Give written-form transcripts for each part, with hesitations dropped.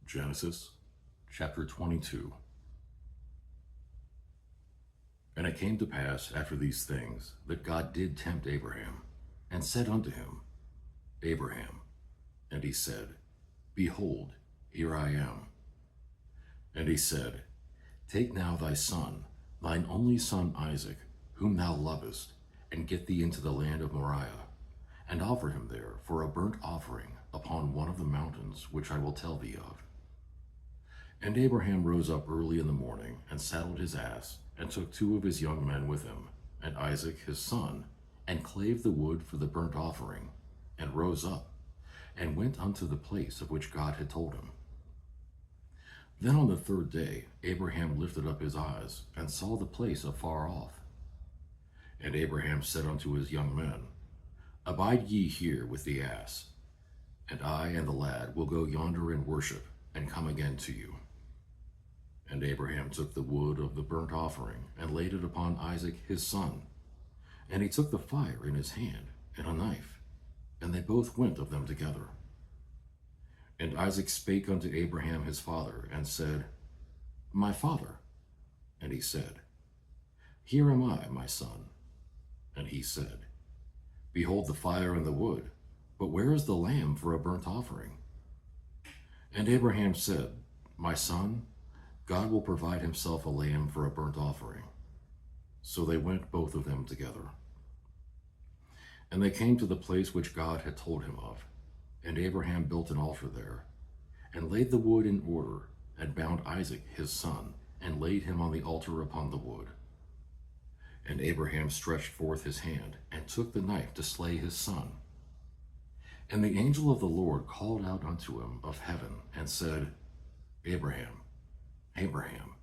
Genesis chapter 22. And it came to pass after these things that God did tempt Abraham, and said unto him, Abraham. And he said, Behold, here I am. And he said, Take now thy son, thine only son Isaac, whom thou lovest, and get thee into the land of Moriah, and offer him there for a burnt offering upon one of the mountains which I will tell thee of. And Abraham rose up early in the morning, and saddled his ass, and took 2 of his young men with him, and Isaac his son, and clave the wood for the burnt offering, and rose up, and went unto the place of which God had told him. Then on the 3rd day Abraham lifted up his eyes, and saw the place afar off. And Abraham said unto his young men, Abide ye here with the ass, and I and the lad will go yonder and worship, and come again to you. And Abraham took the wood of the burnt offering, and laid it upon Isaac his son. And he took the fire in his hand, and a knife, and they both went of them together. And Isaac spake unto Abraham his father, and said, My father. And he said, Here am I, my son. And he said, Behold the fire and the wood, but where is the lamb for a burnt offering? And Abraham said, My son, God will provide himself a lamb for a burnt offering. So they went both of them together. And they came to the place which God had told him of. And Abraham built an altar there, and laid the wood in order, and bound Isaac his son, and laid him on the altar upon the wood. And Abraham stretched forth his hand, and took the knife to slay his son. And the angel of the Lord called out unto him of heaven, and said, Abraham, Abraham.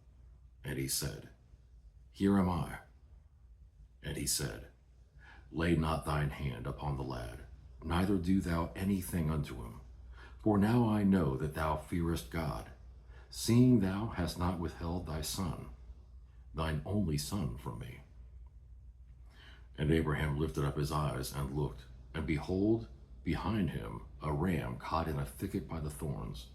And he said, Here am I. And he said, Lay not thine hand upon the lad, neither do thou anything unto him. For now I know that thou fearest God, seeing thou hast not withheld thy son, thine only son, from me. And Abraham lifted up his eyes and looked, and behold, behind him a ram caught in a thicket by the thorns.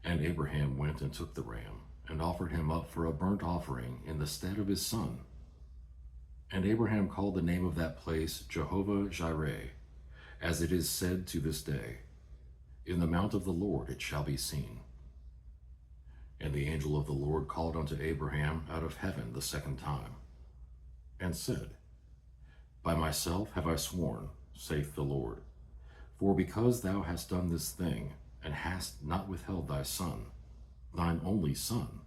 And Abraham went and took the ram, and offered him up for a burnt offering in the stead of his son. And Abraham called the name of that place Jehovah-Jireh, as it is said to this day, In the mount of the Lord it shall be seen. And the angel of the Lord called unto Abraham out of heaven the 2nd time, and said, By myself have I sworn, saith the Lord, for because thou hast done this thing, and hast not withheld thy son, thine only son,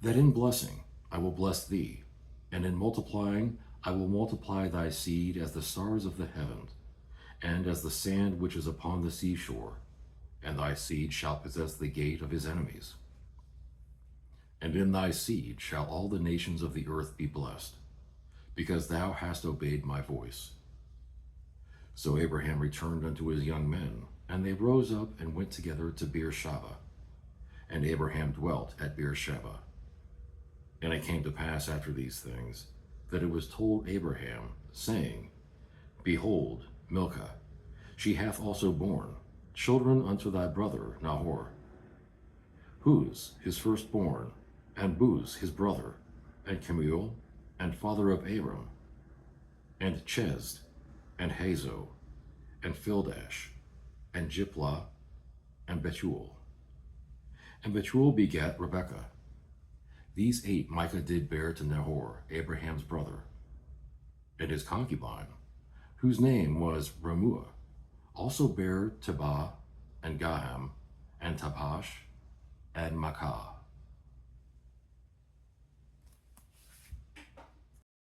that in blessing I will bless thee, and in multiplying I will multiply thy seed as the stars of the heavens, and as the sand which is upon the seashore, and thy seed shall possess the gate of his enemies. And in thy seed shall all the nations of the earth be blessed, because thou hast obeyed my voice. So Abraham returned unto his young men, and they rose up and went together to Beersheba. And Abraham dwelt at Beersheba. And it came to pass after these things, that it was told Abraham, saying, Behold, Milcah, she hath also borne children unto thy brother Nahor. Huz his firstborn, and Buz his brother, and Kemuel, and father of Aram, and Chez, and Hazo, and Fildash, and Jiplah, and Bethuel. And Bethuel begat Rebekah. These 8 Micah did bear to Nahor, Abraham's brother. And his concubine, whose name was Remuah, also bare Tebah, and Gaham, and Tapash, and Maacah.